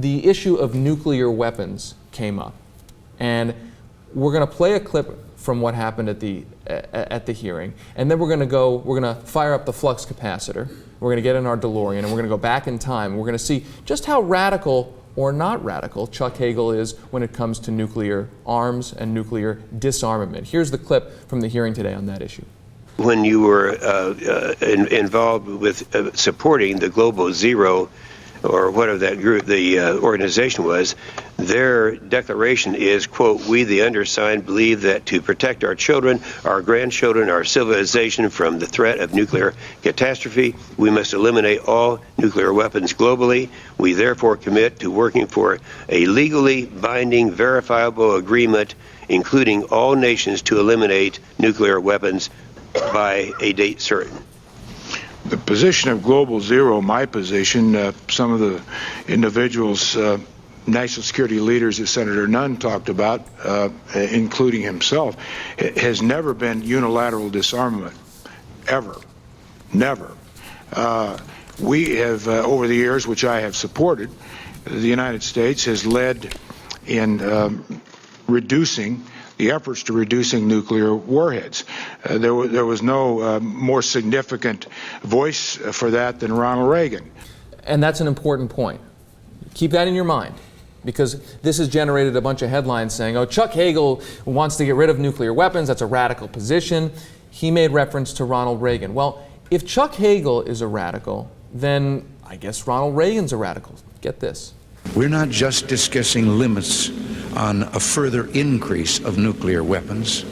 the issue of nuclear weapons came up. And we're going to play a clip from what happened at the hearing, and then we're going to fire up the flux capacitor. We're going to get in our DeLorean, and we're going to go back in time. We're going to see just how radical or not radical Chuck Hagel is when it comes to nuclear arms and nuclear disarmament. Here's the clip from the hearing today on that issue. When you were involved with supporting the Global Zero, or whatever that group, the organization was, their declaration is, quote, "We, the undersigned, believe that to protect our children, our grandchildren, our civilization from the threat of nuclear catastrophe, we must eliminate all nuclear weapons globally. We therefore commit to working for a legally binding, verifiable agreement, including all nations, to eliminate nuclear weapons by a date certain." The position of Global Zero, my position, some of the individuals, national security leaders that Senator Nunn talked about, including himself, has never been unilateral disarmament, ever, never. We have, over the years, which I have supported, the United States has led in reducing the efforts to reducing nuclear warheads. There was no more significant voice for that than Ronald Reagan. And that's an important point. Keep that in your mind, because this has generated a bunch of headlines saying, oh, Chuck Hagel wants to get rid of nuclear weapons, that's a radical position. He made reference to Ronald Reagan. Well, if Chuck Hagel is a radical, then I guess Ronald Reagan's a radical. Get this. We're not just discussing limits on a further increase of nuclear weapons.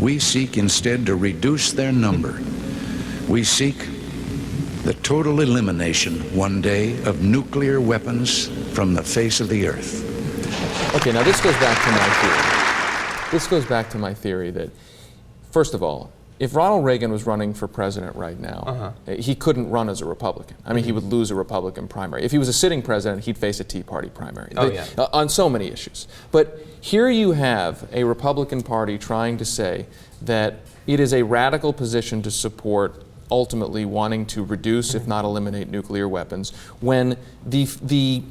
We seek instead to reduce their number. We seek the total elimination one day of nuclear weapons from the face of the earth. Okay, now this goes back to my theory. This goes back to my theory that, first of all, if Ronald Reagan was running for president right now, he couldn't run as a Republican. I mean, he would lose a Republican primary. If he was a sitting president, he'd face a Tea Party primary on so many issues. But here you have a Republican Party trying to say that it is a radical position to support ultimately wanting to reduce, if not eliminate, nuclear weapons, when the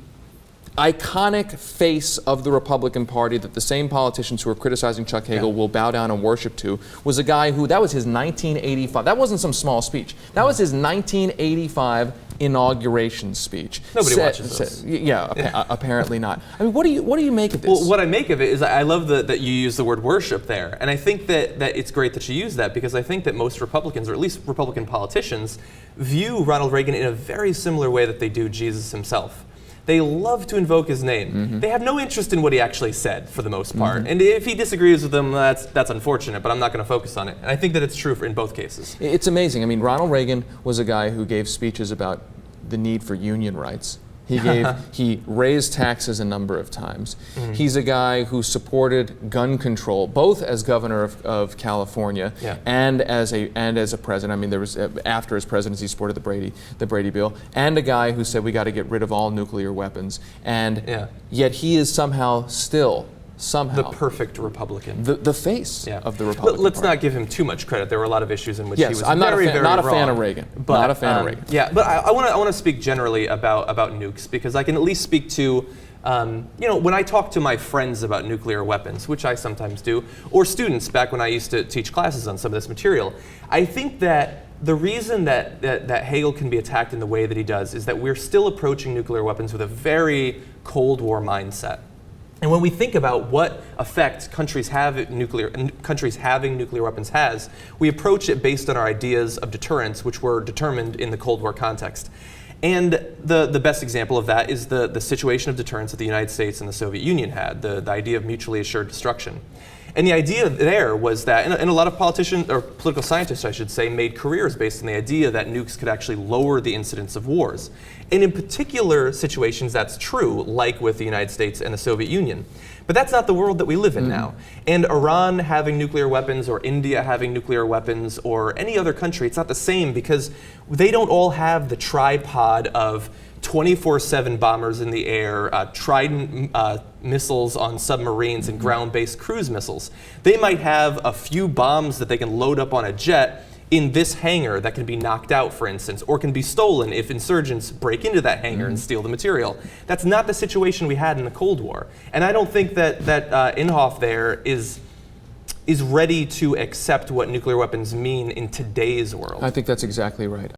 iconic face of the Republican Party that the same politicians who are criticizing Chuck Hagel will bow down and worship to was a guy who, that was his 1985, that wasn't some small speech, that was his 1985 inauguration speech. Nobody watches this. Apparently not. I mean, what do you make of this? Well, what I make of it is I love that you use the word worship there, and I think that it's great that you use that, because I think that most Republicans, or at least Republican politicians, view Ronald Reagan in a very similar way that they do Jesus himself. They love to invoke his name. They have no interest in what he actually said, for the most part. And if he disagrees with them, that's unfortunate, but I'm not going to focus on it. And I think that it's true in both cases. It's amazing. I mean, Ronald Reagan was a guy who gave speeches about the need for union rights. He raised taxes a number of times. He's a guy who supported gun control, both as governor of California and as a president. I mean, there was after his presidency, he supported the Brady bill, and a guy who said we got to get rid of all nuclear weapons. And yet he is somehow the perfect Republican. The face of the Republican Let's Party. not give him too much credit. There were a lot of issues in which he was I'm not very, not a wrong. fan of Reagan. But, not a fan of Reagan. Yeah, but I want to speak generally about nukes, because I can at least speak to, when I talk to my friends about nuclear weapons, which I sometimes do, or students back when I used to teach classes on some of this material, I think that the reason that Hagel can be attacked in the way that he does is that we're still approaching nuclear weapons with a very Cold War mindset. And when we think about what effect countries having nuclear weapons has, we approach it based on our ideas of deterrence, which were determined in the Cold War context. And the best example of that is the situation of deterrence that the United States and the Soviet Union had, the idea of mutually assured destruction. And the idea there was that, and a lot of politicians, or political scientists, I should say, made careers based on the idea that nukes could actually lower the incidence of wars. And in particular situations, that's true, like with the United States and the Soviet Union. But that's not the world that we live in now. And Iran having nuclear weapons, or India having nuclear weapons, or any other country, it's not the same, because they don't all have the tripod of 24/7 bombers in the air, Trident missiles on submarines, and ground-based cruise missiles. They might have a few bombs that they can load up on a jet in this hangar that can be knocked out, for instance, or can be stolen if insurgents break into that hangar and steal the material. That's not the situation we had in the Cold War. And I don't think that Inhofe there is ready to accept what nuclear weapons mean in today's world. I think that's exactly right.